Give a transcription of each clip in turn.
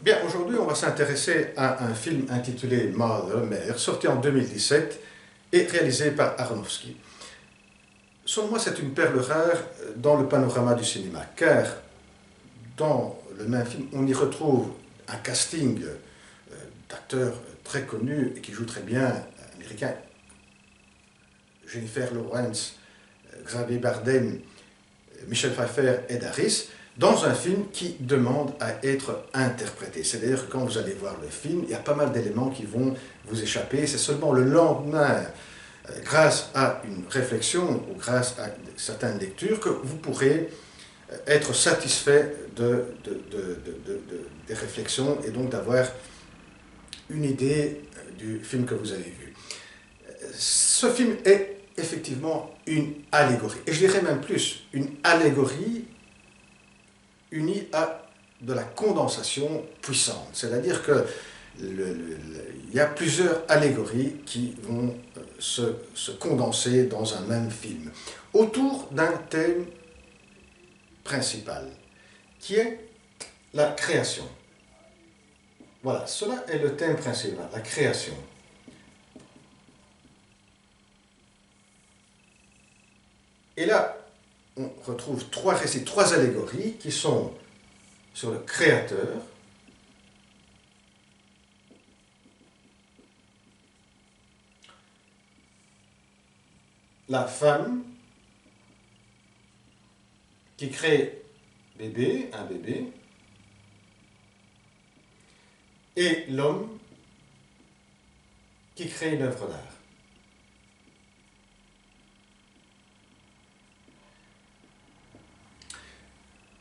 Bien, aujourd'hui, on va s'intéresser à un film intitulé Mother, Mère, sorti en 2017 et réalisé par Aronofsky. Selon moi, c'est une perle rare dans le panorama du cinéma, car dans le même film, on y retrouve un casting d'acteurs très connus et qui jouent très bien, américains. Jennifer Lawrence, Xavier Bardem, Michel Pfeiffer et Ed Harris, dans un film qui demande à être interprété. C'est-à-dire que quand vous allez voir le film, il y a pas mal d'éléments qui vont vous échapper. C'est seulement le lendemain, grâce à une réflexion ou grâce à certaines lectures, que vous pourrez être satisfait des réflexions et donc d'avoir une idée du film que vous avez vu. Ce film est effectivement une allégorie, et je dirais même plus, une allégorie unie à de la condensation puissante. C'est-à-dire qu'il y a plusieurs allégories qui vont se condenser dans un même film, autour d'un thème principal, qui est la création. Voilà, cela est le thème principal, la création. Et là, on retrouve trois récits, trois allégories qui sont sur le Créateur, la femme qui crée bébé, un bébé, et l'homme qui crée une œuvre d'art.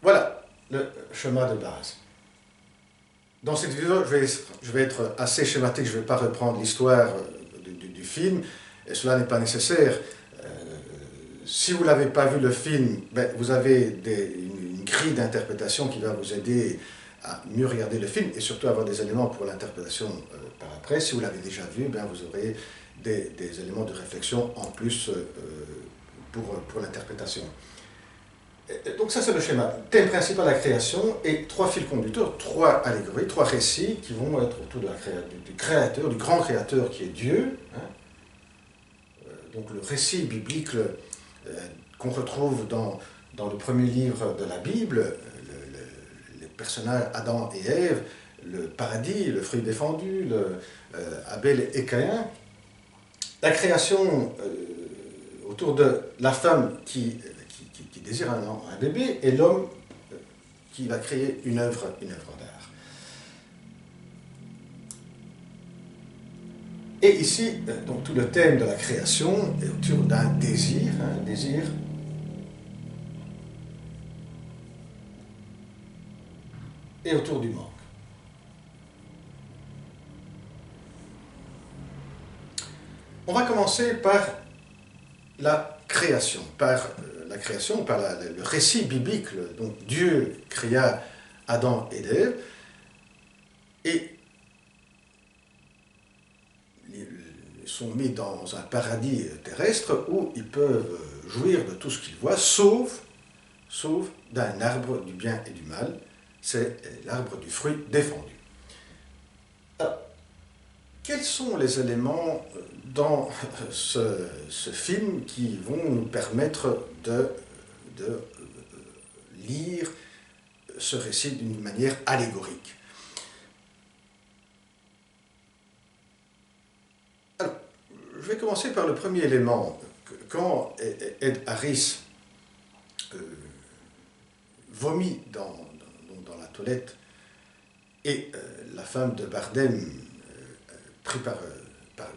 Voilà le chemin de base. Dans cette vidéo, je vais être assez schématique, je ne vais pas reprendre l'histoire du film, et cela n'est pas nécessaire. Si vous n'avez pas vu le film, vous avez une grille d'interprétation qui va vous aider à mieux regarder le film, et surtout avoir des éléments pour l'interprétation par après. Si vous l'avez déjà vu, vous aurez des éléments de réflexion en plus pour l'interprétation. Donc ça c'est le schéma. Thème principal, la création, et trois fils conducteurs, trois allégories, trois récits qui vont être autour de du créateur, du grand créateur qui est Dieu. Donc le récit biblique qu'on retrouve dans le premier livre de la Bible, les personnages Adam et Ève, le paradis, le fruit défendu, Abel et Caïn. La création autour de la femme qui désire un bébé, et l'homme qui va créer une œuvre d'art. Et ici, donc, tout le thème de la création est autour d'un désir, un désir et autour du manque. On va commencer par la création, par le récit biblique. Donc Dieu créa Adam et Ève, et ils sont mis dans un paradis terrestre où ils peuvent jouir de tout ce qu'ils voient, sauf d'un arbre du bien et du mal, c'est l'arbre du fruit défendu. Alors, quels sont les éléments dans ce film qui vont nous permettre de lire ce récit d'une manière allégorique? Alors, je vais commencer par le premier élément. Quand Ed Harris vomit dans la toilette, et la femme de Bardem, pris par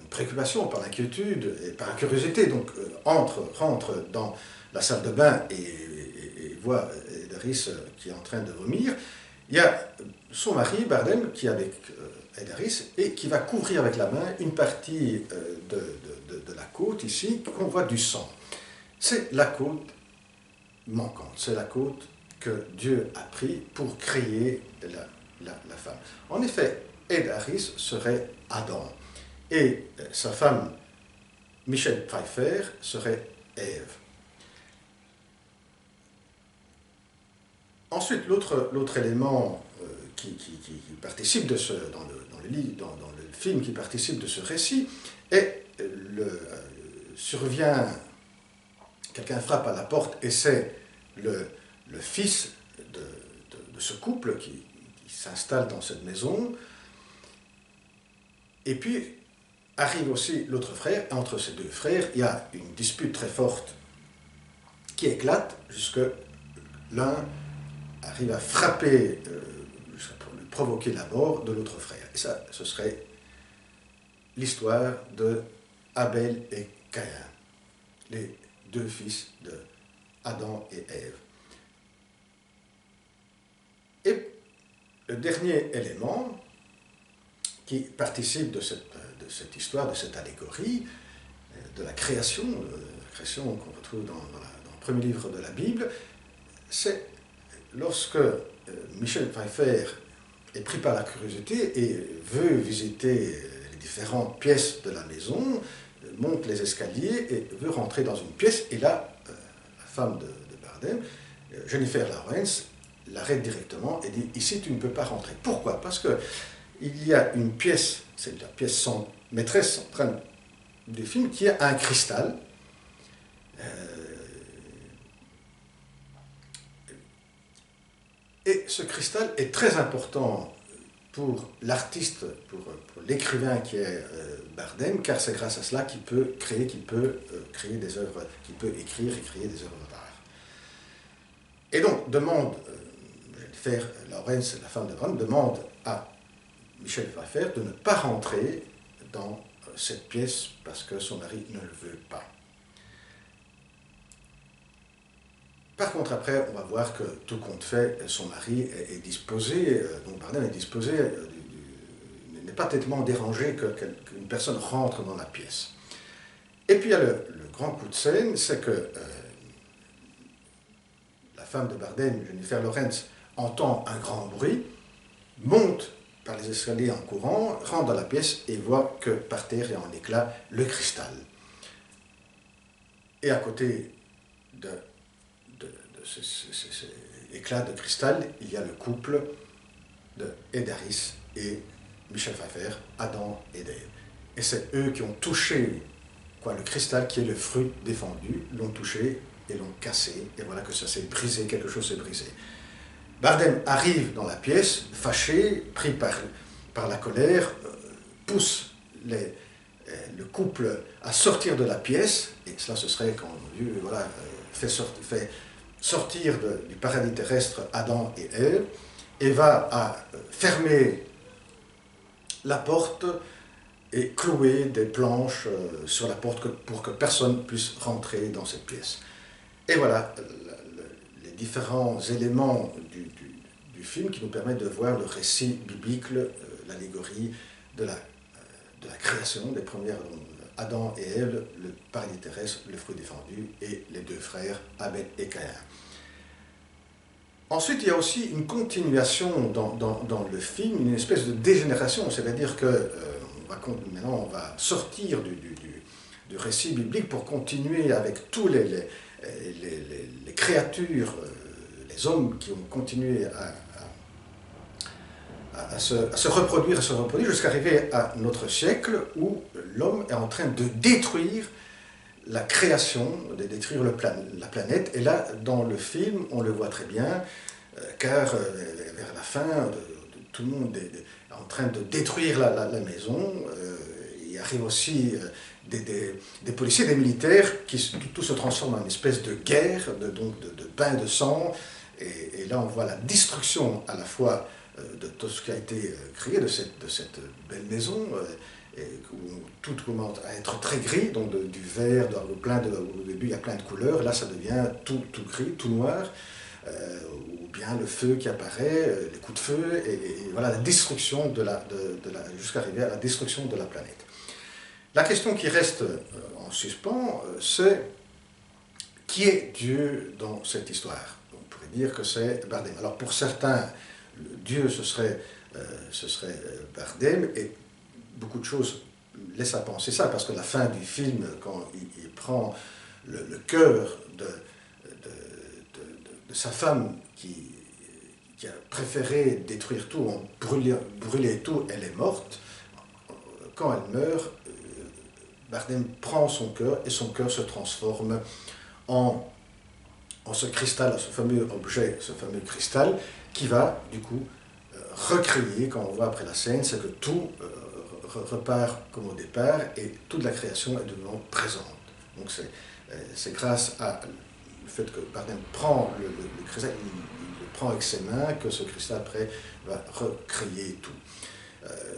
une préoccupation, par l'inquiétude et par la curiosité, donc rentre dans la salle de bain et voit Ed Harris qui est en train de vomir. Il y a son mari, Bardem, qui est avec Ed Harris et qui va couvrir avec la main une partie de la côte ici, qu'on voit du sang. C'est la côte manquante, c'est la côte que Dieu a pris pour créer la femme. En effet, Ed Harris serait Adam, et sa femme, Michel Pfeiffer, serait Ève. Ensuite, l'autre élément qui participe de dans le film qui participe de ce récit, et survient, quelqu'un frappe à la porte, et c'est le fils de ce couple qui s'installe dans cette maison, et puis arrive aussi l'autre frère, et entre ces deux frères, il y a une dispute très forte qui éclate, jusque l'un arrive à frapper, pour lui provoquer la mort de l'autre frère. Et ça, ce serait l'histoire de Abel et Caïn, les deux fils de Adam et Ève. Et le dernier élément qui participe de cette histoire, de cette allégorie, de la création qu'on retrouve dans le premier livre de la Bible, c'est lorsque Michel Pfeiffer est pris par la curiosité et veut visiter les différentes pièces de la maison, monte les escaliers et veut rentrer dans une pièce, et là, la femme de Bardem, Jennifer Lawrence, l'arrête directement et dit « Ici, tu ne peux pas rentrer ». Pourquoi? Parce qu'il y a une pièce, c'est la pièce maîtresse centrale du film, qui a un cristal. Et ce cristal est très important pour l'artiste, pour l'écrivain qui est Bardem, car c'est grâce à cela qu'il peut créer des œuvres, qu'il peut écrire et créer des œuvres d'art. Et donc, Jennifer Lawrence, la femme de Bardem, demande à Michel Pfeiffer de ne pas rentrer dans cette pièce parce que son mari ne le veut pas. Par contre, après, on va voir que tout compte fait, son mari est disposé, donc Bardem est disposé, n'est pas tellement dérangé qu'une personne rentre dans la pièce. Et puis il y a le grand coup de scène, c'est que la femme de Bardem, Jennifer Lawrence, entend un grand bruit, monte par les escaliers en courant, rentre dans la pièce et voit que par terre est en éclats le cristal. Et à côté de ces éclats de cristal, il y a le couple de Ed Harris et Michel Pfeiffer, Adam et Ève. Et c'est eux qui ont touché le cristal qui est le fruit défendu, l'ont touché et l'ont cassé, et voilà que ça s'est brisé, quelque chose s'est brisé. Bardem arrive dans la pièce, fâché, pris par la colère, pousse le couple à sortir de la pièce, et cela ce serait quand Dieu fait sortir du paradis terrestre Adam et Ève, et va fermer la porte et clouer des planches sur la porte pour que personne puisse rentrer dans cette pièce. Et voilà les différents éléments du film qui nous permettent de voir le récit biblique, l'allégorie de la création des premières Adam et Ève, le paradis terrestre, le fruit défendu, et les deux frères, Abel et Caïn. Ensuite, il y a aussi une continuation dans le film, une espèce de dégénération, c'est-à-dire que maintenant on va sortir du récit biblique pour continuer avec tous les créatures, les hommes qui ont continué à se reproduire jusqu'à arriver à notre siècle où l'homme est en train de détruire la création, de détruire la planète. Et là, dans le film, on le voit très bien, car vers la fin, tout le monde est en train de détruire la maison. Il arrive aussi des policiers, des militaires, tout se transforme en une espèce de guerre, de bain de sang. Et là, on voit la destruction à la fois de tout ce qui a été créé, de cette belle maison, où tout commence à être très gris, donc du vert, au début il y a plein de couleurs, là ça devient tout gris, tout noir, ou bien le feu qui apparaît, les coups de feu, et voilà la destruction jusqu'à arriver à la destruction de la planète. La question qui reste en suspens, c'est qui est Dieu dans cette histoire? On pourrait dire que c'est Bardem. Alors pour certains, Dieu ce serait Bardem, et beaucoup de choses laissent à penser ça, parce que la fin du film, quand il prend le cœur de sa femme qui qui a préféré détruire tout, brûler tout, elle est morte. Quand elle meurt, Bardem prend son cœur et son cœur se transforme en ce cristal, ce fameux objet, ce fameux cristal, qui va du coup recréer, quand on voit après la scène, c'est que tout repart comme au départ et toute la création est de nouveau présente. Donc c'est grâce à le fait que Bardem prend le cristal, il le prend avec ses mains, que ce cristal après va recréer tout.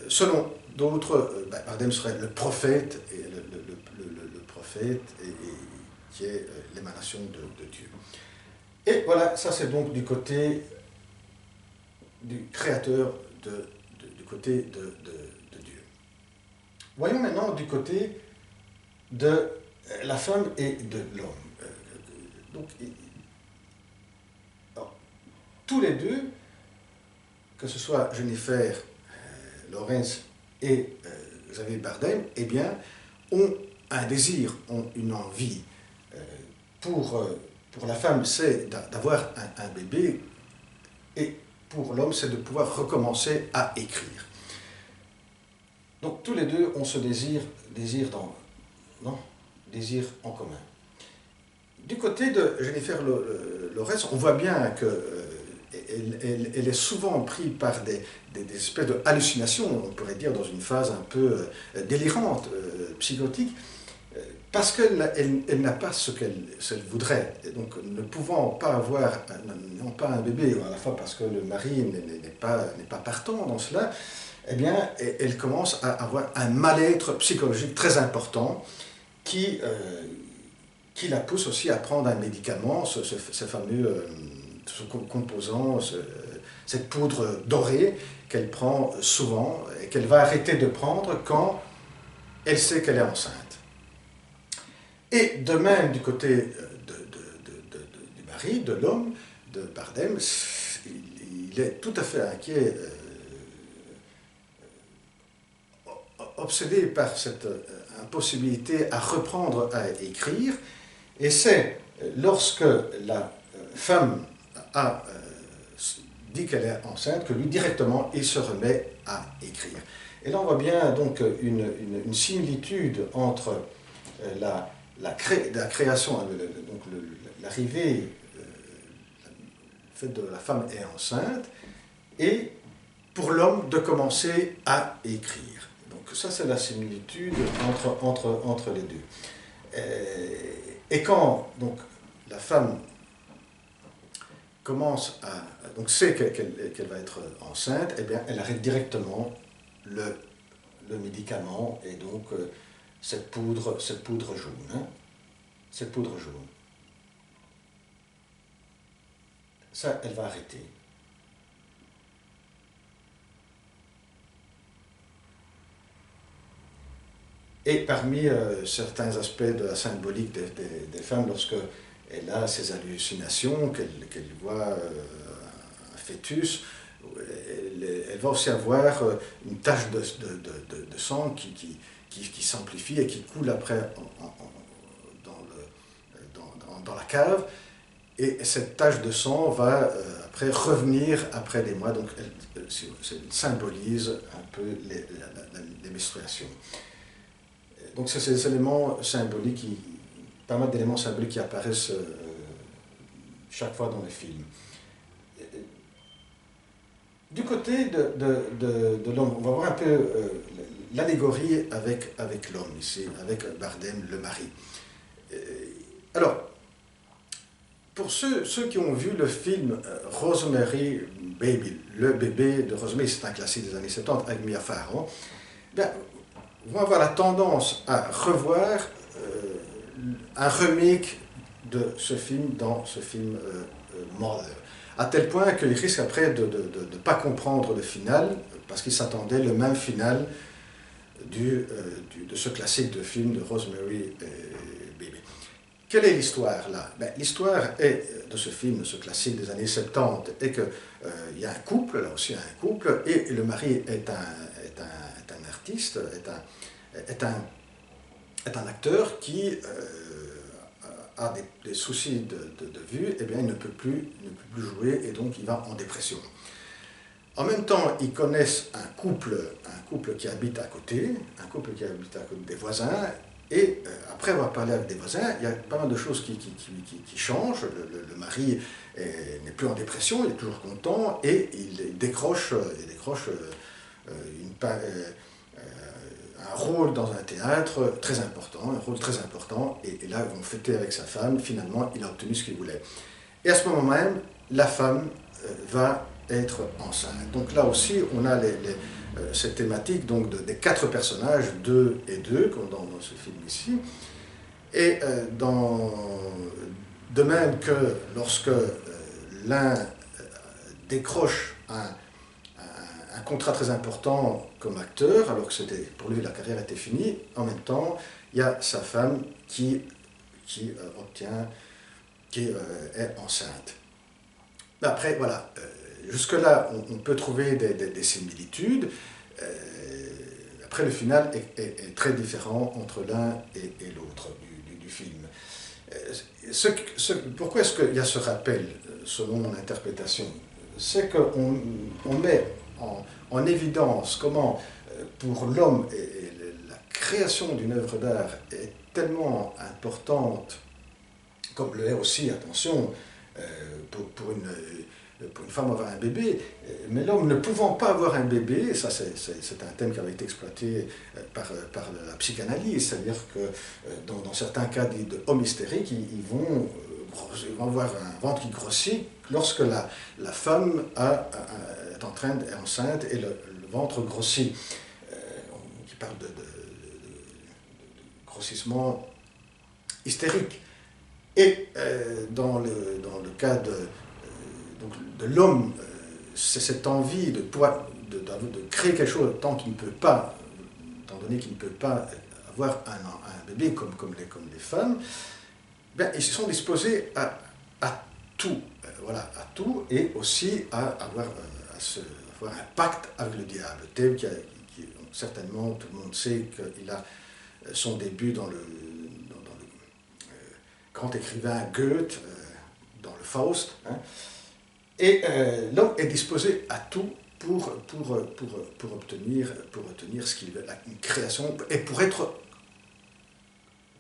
Selon d'autres, Bardem serait le prophète, et le prophète qui est l'émanation de Dieu. Et voilà, ça c'est donc du côté du créateur, du côté de Dieu. Voyons maintenant du côté de la femme et de l'homme. Donc, tous les deux, que ce soit Jennifer Lawrence et Xavier Bardem, eh bien, ont un désir, ont une envie. Pour la femme, c'est d'avoir un bébé, et pour l'homme, c'est de pouvoir recommencer à écrire. Donc tous les deux ont ce désir en commun. Du côté de Jennifer Lawrence, on voit bien qu'elle est souvent prise par des espèces de hallucinations, on pourrait dire dans une phase un peu délirante, psychotique, parce qu'elle n'a pas ce qu'elle voudrait. Et donc, ne pouvant pas avoir, non pas un bébé, à la fois parce que le mari n'est pas partant dans cela, eh bien, elle commence à avoir un mal-être psychologique très important qui la pousse aussi à prendre un médicament, ce fameux composant, cette poudre dorée qu'elle prend souvent et qu'elle va arrêter de prendre quand elle sait qu'elle est enceinte. Et de même, du côté du mari, de l'homme, de Bardem, il est tout à fait inquiet, obsédé par cette impossibilité à reprendre à écrire. Et c'est lorsque la femme a dit qu'elle est enceinte que lui, directement, il se remet à écrire. Et là, on voit bien donc une similitude entre la création, donc l'arrivée, le fait de la femme est enceinte, et pour l'homme de commencer à écrire. Donc ça c'est la similitude entre les deux. Et quand donc, la femme commence donc sait qu'elle va être enceinte, eh bien elle arrête directement le médicament et donc cette poudre jaune. Cette poudre jaune. Ça, elle va arrêter. Et parmi certains aspects de la symbolique des femmes, lorsqu'elle a ces hallucinations, qu'elle voit un fœtus, elle va aussi avoir une tache de sang qui s'amplifie et qui coule après dans la cave. Et cette tache de sang va après revenir après des mois, donc elle symbolise un peu les menstruations. Donc c'est ces éléments symboliques, pas mal d'éléments symboliques qui apparaissent chaque fois dans les films. Du côté de l'homme, on va voir un peu l'allégorie avec l'homme ici, avec Bardem, le mari. Alors, pour ceux qui ont vu le film Rosemary Baby, le bébé de Rosemary, c'est un classique des années 70 avec Mia Farrow, vont avoir la tendance à revoir un remake de ce film dans ce film Mother, à tel point qu'ils risquent après de ne pas comprendre le final, parce qu'ils s'attendaient le même final de ce classique de film de Rosemary Baby. Quelle est l'histoire là? L'histoire de ce film, de ce classique des années 70, est qu'il y a un couple, là aussi un couple, et le mari est un artiste, est un acteur qui a des soucis de vue, eh bien, il ne peut plus jouer et donc il va en dépression. En même temps, ils connaissent un couple qui habite à côté, des voisins, et après avoir parlé avec des voisins, il y a pas mal de choses qui changent. Le mari n'est plus en dépression, il est toujours content, et il décroche un rôle dans un théâtre très important, et là, ils vont fêter avec sa femme, finalement, il a obtenu ce qu'il voulait. Et à ce moment même, la femme va être enceinte. Donc là aussi, on a cette thématique donc, des 4 personnages, 2 et 2, comme dans ce film ici. Et de même que lorsque l'un décroche un contrat très important comme acteur, alors que pour lui la carrière était finie, en même temps, il y a sa femme qui est enceinte. Après, voilà, jusque-là, on peut trouver des similitudes. Après, le final est très différent entre l'un et l'autre du film. Pourquoi est-ce qu'il y a ce rappel, selon mon interprétation? C'est qu'on met en évidence comment, pour l'homme, la création d'une œuvre d'art est tellement importante, comme le est aussi, attention, pour une femme avoir un bébé, mais l'homme ne pouvant pas avoir un bébé, ça c'est un thème qui avait été exploité par la psychanalyse, c'est-à-dire que dans certains cas d'hommes hystériques, ils vont avoir un ventre qui grossit lorsque la femme est enceinte et le ventre grossit. Qui parle de grossissement hystérique. Et dans le cas de l'homme, c'est cette envie de créer quelque chose étant donné qu'il ne peut pas avoir un bébé comme les femmes, ben, ils se sont disposés à tout, à tout, et aussi à avoir un pacte avec le diable. Thème qui certainement, tout le monde sait qu'il a son début dans le grand écrivain Goethe, dans le Faust, hein. Et l'homme est disposé à tout pour obtenir ce qu'il veut, une création, et pour être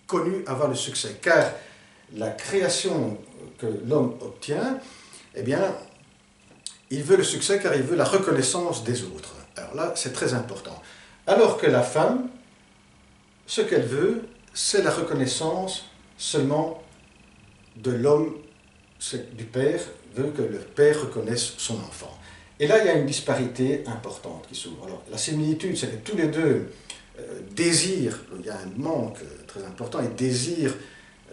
connu, avoir le succès. Car la création que l'homme obtient, eh bien, il veut le succès car il veut la reconnaissance des autres. Alors là, c'est très important. Alors que la femme, ce qu'elle veut, c'est la reconnaissance seulement de l'homme, du père, veut que le père reconnaisse son enfant. Et là, il y a une disparité importante qui s'ouvre. Alors, la similitude, c'est que tous les deux désirent, il y a un manque très important, ils désirent,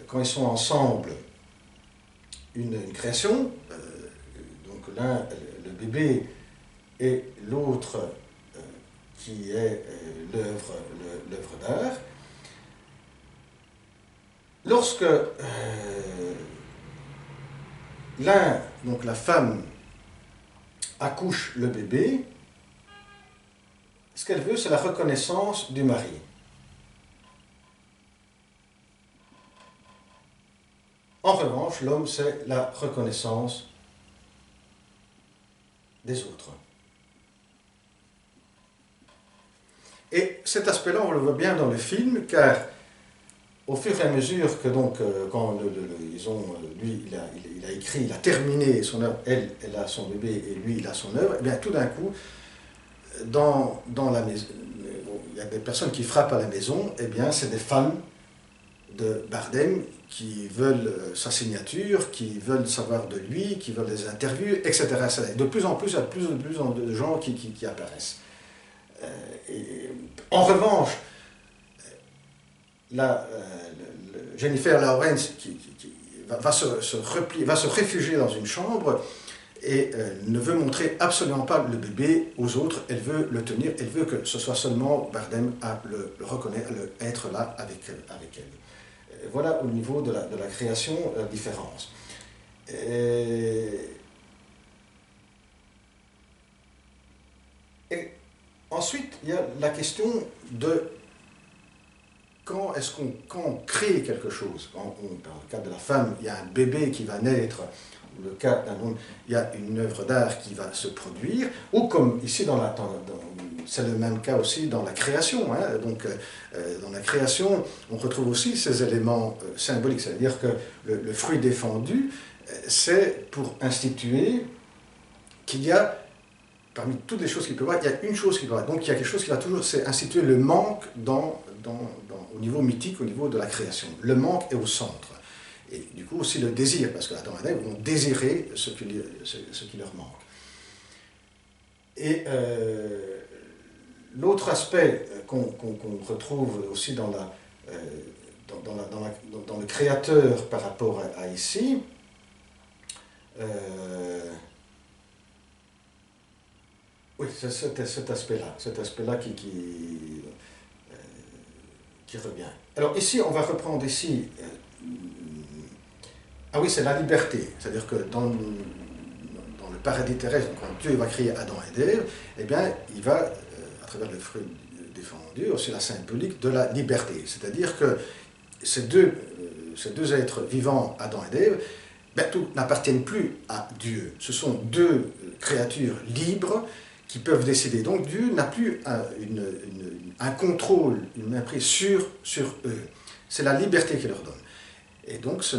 quand ils sont ensemble, une création, donc l'un, le bébé, et l'autre, qui est l'œuvre d'art. Lorsque l'un, donc la femme, accouche le bébé, ce qu'elle veut, c'est la reconnaissance du mari. En revanche, l'homme, c'est la reconnaissance des autres. Et cet aspect-là, on le voit bien dans le film, car au fur et à mesure que, donc, quand lui, il a écrit, il a terminé son œuvre, elle a son bébé et lui, il a son œuvre, et bien tout d'un coup, dans la maison, il y a des personnes qui frappent à la maison, et bien c'est des fans de Bardem qui veulent sa signature, qui veulent savoir de lui, qui veulent des interviews, etc. De plus en plus, il y a de plus en plus de gens qui apparaissent. En revanche, Jennifer Lawrence va se réfugier dans une chambre et ne veut montrer absolument pas le bébé aux autres, elle veut le tenir, elle veut que ce soit seulement Bardem à le reconnaître, à être là avec elle. Voilà au niveau de la création, la différence. Et ensuite, il y a la question de quand on crée quelque chose, dans le cas de la femme, il y a un bébé qui va naître, le cas d'un homme, il y a une œuvre d'art qui va se produire, ou comme ici, c'est le même cas aussi dans la création. Hein. Donc, dans la création, on retrouve aussi ces éléments symboliques, c'est-à-dire que le fruit défendu, c'est pour instituer qu'il y a, parmi toutes les choses qu'il peut y avoir, il y a une chose qui peut y avoir. Donc, il y a quelque chose qui va toujours, c'est instituer le manque au niveau mythique, au niveau de la création. Le manque est au centre. Et du coup aussi le désir, parce qu'Adam et Ève vont désirer ce qui leur manque. Et l'autre aspect qu'on retrouve aussi dans le créateur par rapport à ici, oui, c'est cet aspect-là qui revient. Alors ici, on va reprendre ici. Ah oui, c'est la liberté. C'est-à-dire que dans le paradis terrestre, quand Dieu va créer Adam et Ève, eh bien, il va, à travers le fruit défendu, aussi la symbolique de la liberté. C'est-à-dire que ces deux êtres vivants, Adam et Ève, ben, n'appartiennent plus à Dieu. Ce sont deux créatures libres qui peuvent décider. Donc Dieu n'a plus un contrôle, une emprise sur eux. C'est la liberté qu'il leur donne. Et donc ces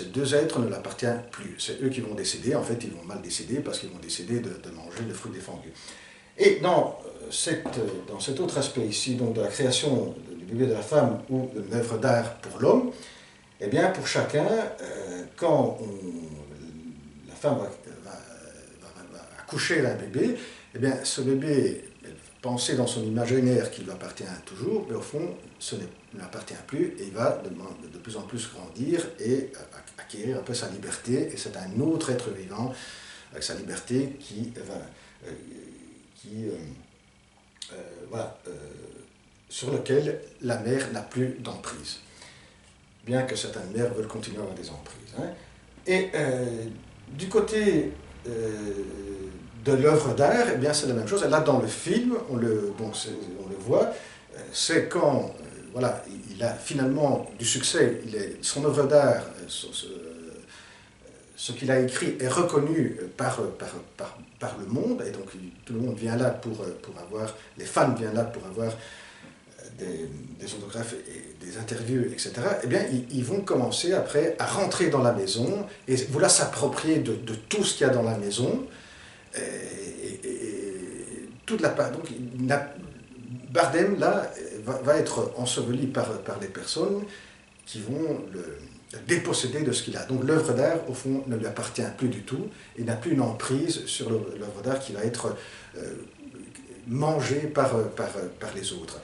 deux êtres ne l'appartiennent plus. C'est eux qui vont décider. En fait, ils vont mal décider parce qu'ils vont décider de manger le fruit défendu. Et dans cet autre aspect ici, donc de la création du bébé de la femme ou de l'œuvre d'art pour l'homme, eh bien pour chacun, quand la femme va accoucher d'un bébé, eh bien ce bébé, penser dans son imaginaire qu'il lui appartient toujours, mais au fond, ce ne lui appartient plus et il va de plus en plus grandir et acquérir un peu sa liberté. Et c'est un autre être vivant avec sa liberté sur lequel la mère n'a plus d'emprise. Bien que certaines mères veulent continuer à avoir des emprises. Hein. Et du côté de l'œuvre d'art, eh bien c'est la même chose. Et là, dans le film, on le voit, c'est quand il a finalement du succès, son œuvre d'art, ce qu'il a écrit est reconnu par le monde, et donc tout le monde vient là pour avoir, les fans viennent là pour avoir des autographes et des interviews, etc., eh bien, ils vont commencer après à rentrer dans la maison et vouloir s'approprier de tout ce qu'il y a dans la maison. Et toute la part. Donc, Bardem, là, va être enseveli par les personnes qui vont le déposséder de ce qu'il a. Donc, l'œuvre d'art, au fond, ne lui appartient plus du tout. Il n'a plus une emprise sur l'œuvre d'art qui va être mangée par les autres.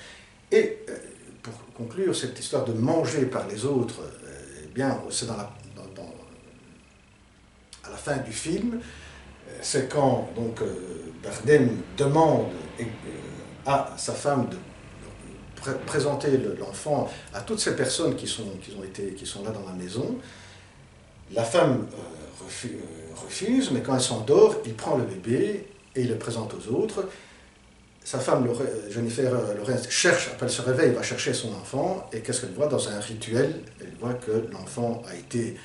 Et pour conclure cette histoire de manger par les autres, eh bien, c'est à la fin du film, c'est quand donc Bardem demande à sa femme de présenter l'enfant à toutes ces personnes qui sont là dans la maison. La femme refuse, mais quand elle s'endort, il prend le bébé et il le présente aux autres. Sa femme, Jennifer Lawrence, elle se réveille, va chercher son enfant, et qu'est-ce qu'elle voit dans un rituel? Elle voit que l'enfant a été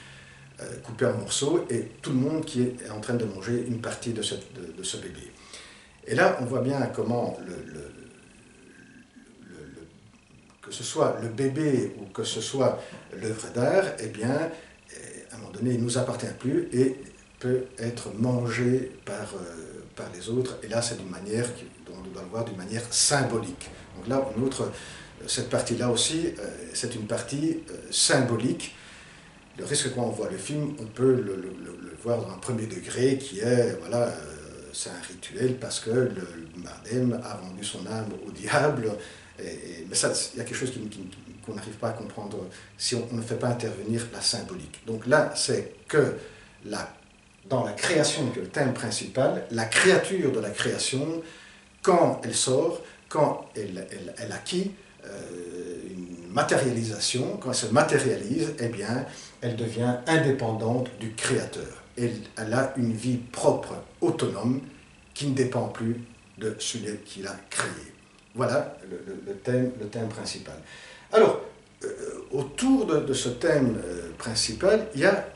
coupé en morceaux, et tout le monde qui est en train de manger une partie de ce bébé. Et là, on voit bien comment, que ce soit le bébé ou que ce soit l'œuvre d'art, eh bien, à un moment donné, il ne nous appartient plus et peut être mangé par les autres. Et là, c'est d'une manière dont on doit le voir d'une manière symbolique. Donc là, cette partie-là aussi, c'est une partie symbolique. Le risque quand on voit le film, on peut le voir dans un premier degré qui est, voilà, c'est un rituel parce que le Bardem a vendu son âme au diable. Mais ça, il y a quelque chose qu'on n'arrive pas à comprendre si on ne fait pas intervenir la symbolique. Donc là, c'est que dans la création, que le thème principal, la créature de la création, quand elle sort, quand elle acquit une matérialisation, quand elle se matérialise, eh bien, elle devient indépendante du créateur. Elle a une vie propre, autonome, qui ne dépend plus de celui qui l'a créée. Voilà le thème principal. Alors, autour de ce thème principal, il y a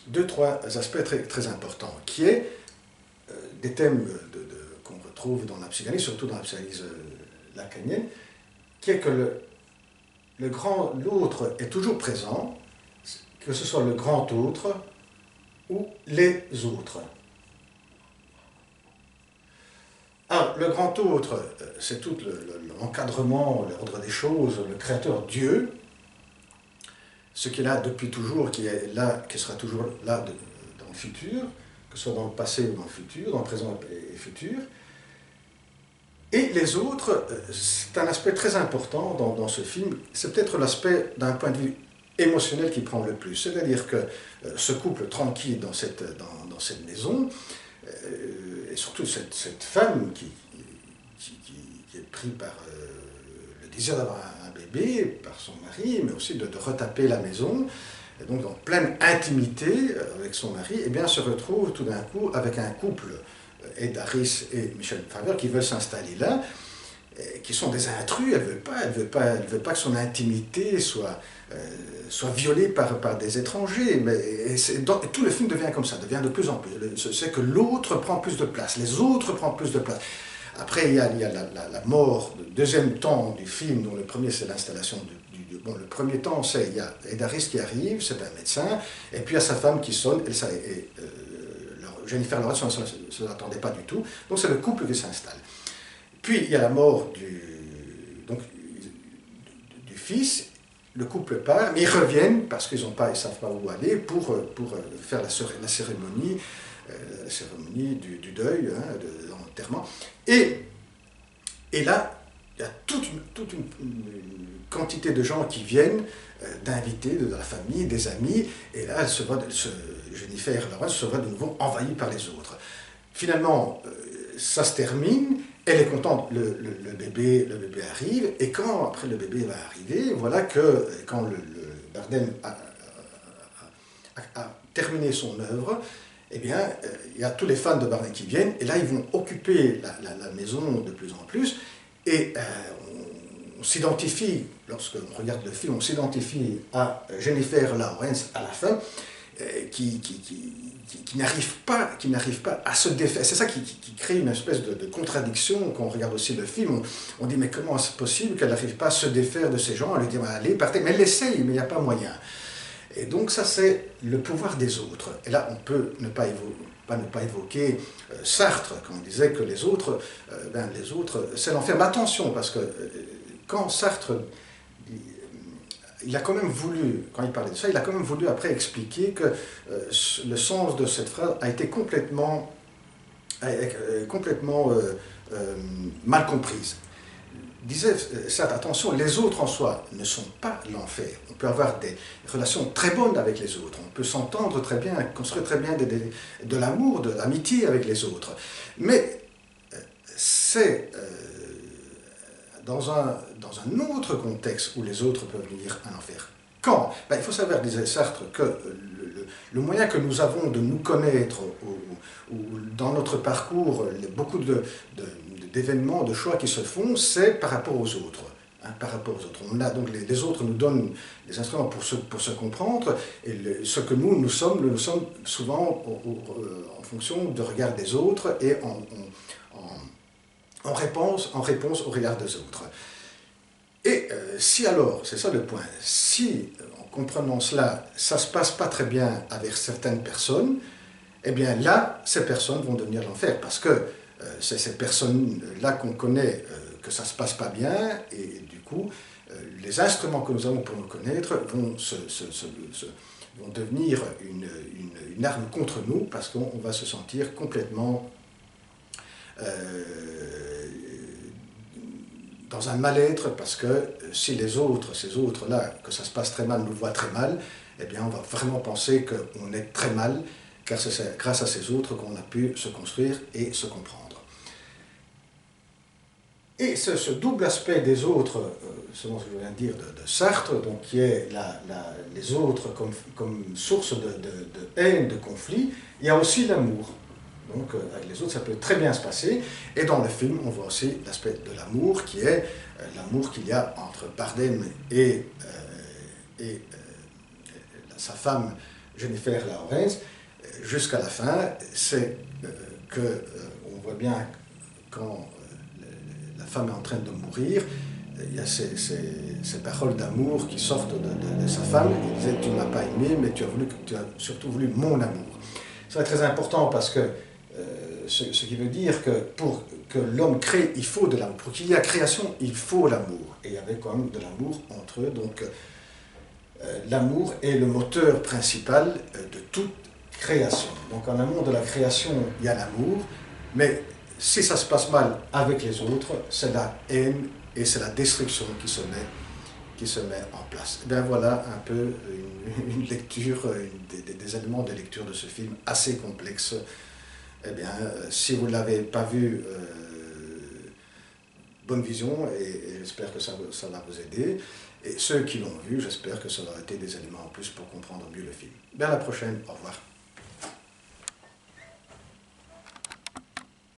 deux, trois aspects très, très importants, qui est des thèmes qu'on retrouve dans la psychanalyse, surtout dans la psychanalyse lacanienne, qui est que l'autre est toujours présent, que ce soit le grand autre ou les autres. Alors, le grand autre, c'est tout l'encadrement, l'ordre des choses, le créateur Dieu, ce qui est là depuis toujours, qui est là, qui sera toujours là dans le futur, que ce soit dans le passé ou dans le futur, dans le présent et le futur. Et les autres, c'est un aspect très important dans ce film, c'est peut-être l'aspect d'un point de vue émotionnel qui prend le plus. C'est-à-dire que ce couple tranquille dans cette maison, et surtout cette femme qui est prise par le désir d'avoir un bébé, par son mari, mais aussi de retaper la maison, et donc en pleine intimité avec son mari, eh bien, se retrouve tout d'un coup avec un couple, Ed Harris et Michelle Pfeiffer, qui veulent s'installer là, qui sont des intrus. Elle veut pas que son intimité soit violée par des étrangers. Mais tout le film devient comme ça, devient de plus en plus. C'est que l'autre prend plus de place, les autres prennent plus de place. Après, il y a la mort, le deuxième temps du film, dont le premier c'est l'installation bon, le premier temps, il y a Ed Harris qui arrive, c'est un médecin, et puis il y a sa femme qui sonne, Jennifer Lawrence ne se l'attendait pas du tout, donc c'est le couple qui s'installe. Puis il y a la mort du fils, le couple part, mais ils reviennent parce qu'ils ne savent pas où aller pour faire la cérémonie du deuil, de l'enterrement. Et là, il y a toute une quantité de gens qui viennent, d'invités de la famille, des amis, et là, Jennifer Lawrence se voit de nouveau envahie par les autres. Finalement, ça se termine, elle est contente, le bébé arrive, et quand après le bébé va arriver, voilà que quand le Bardem a terminé son œuvre, eh bien, il y a tous les fans de Bardem qui viennent, et là, ils vont occuper la maison de plus en plus, et on s'identifie, lorsqu'on regarde le film, on s'identifie à Jennifer Lawrence à la fin, qui n'arrive pas à se défaire. C'est ça qui crée une espèce de contradiction quand on regarde aussi le film. On dit, mais comment c'est possible qu'elle n'arrive pas à se défaire de ces gens? Elle lui dit, allez, partez. Mais elle essaye, mais il n'y a pas moyen. Et donc ça, c'est le pouvoir des autres. Et là, on peut ne pas évoquer Sartre, quand on disait que les autres, c'est l'enfer. Mais attention, parce que quand Sartre, il a quand même voulu, quand il parlait de ça, il a quand même voulu après expliquer que le sens de cette phrase a été complètement mal comprise. Il disait, Sartre, attention, les autres en soi ne sont pas l'enfer. On peut avoir des relations très bonnes avec les autres, on peut s'entendre très bien, construire très bien de l'amour, de l'amitié avec les autres. Mais c'est dans un autre contexte où les autres peuvent devenir un enfer. Quand? Il faut savoir, disait Sartre, que le moyen que nous avons de nous connaître ou dans notre parcours, beaucoup d'événements, de choix qui se font, c'est par rapport aux autres. Par rapport aux autres. On a donc les autres nous donnent des instruments pour se comprendre, et ce que nous sommes souvent en fonction du regard des autres et en réponse au regard des autres. Et si alors, c'est ça le point, si en comprenant cela, ça ne se passe pas très bien avec certaines personnes, eh bien là, ces personnes vont devenir l'enfer, parce que c'est ces personnes-là qu'on connaît que ça ne se passe pas bien, et du coup, les instruments que nous avons pour nous connaître vont devenir une arme contre nous, parce qu'on va se sentir complètement dans un mal-être, parce que si ces autres-là, que ça se passe très mal, nous voient très mal, eh bien on va vraiment penser qu'on est très mal, car c'est grâce à ces autres qu'on a pu se construire et se comprendre. Et ce double aspect des autres, selon ce que je viens de dire de Sartre, donc qui est les autres comme source de haine, de conflit, il y a aussi l'amour. Donc avec les autres, ça peut très bien se passer. Et dans le film, on voit aussi l'aspect de l'amour, qui est l'amour qu'il y a entre Bardem et sa femme Jennifer Lawrence. Jusqu'à la fin, c'est on voit bien quand la femme est en train de mourir, il y a ces paroles d'amour qui sortent de sa femme. Il disait: tu ne m'as pas aimé, mais tu as surtout voulu mon amour. C'est très important parce que ce qui veut dire que pour que l'homme crée, il faut de l'amour. Pour qu'il y ait création, il faut l'amour. Et il y avait quand même de l'amour entre eux. Donc l'amour est le moteur principal de toute création. Donc en amont de la création, il y a l'amour, mais si ça se passe mal avec les autres, c'est la haine et c'est la destruction qui se met en place. Et bien voilà un peu une lecture, des éléments de lecture de ce film assez complexe. Eh bien, si vous ne l'avez pas vu, bonne vision, et j'espère que ça va vous aider. Et ceux qui l'ont vu, j'espère que ça aura été des éléments en plus pour comprendre mieux le film. Bien à la prochaine, au revoir.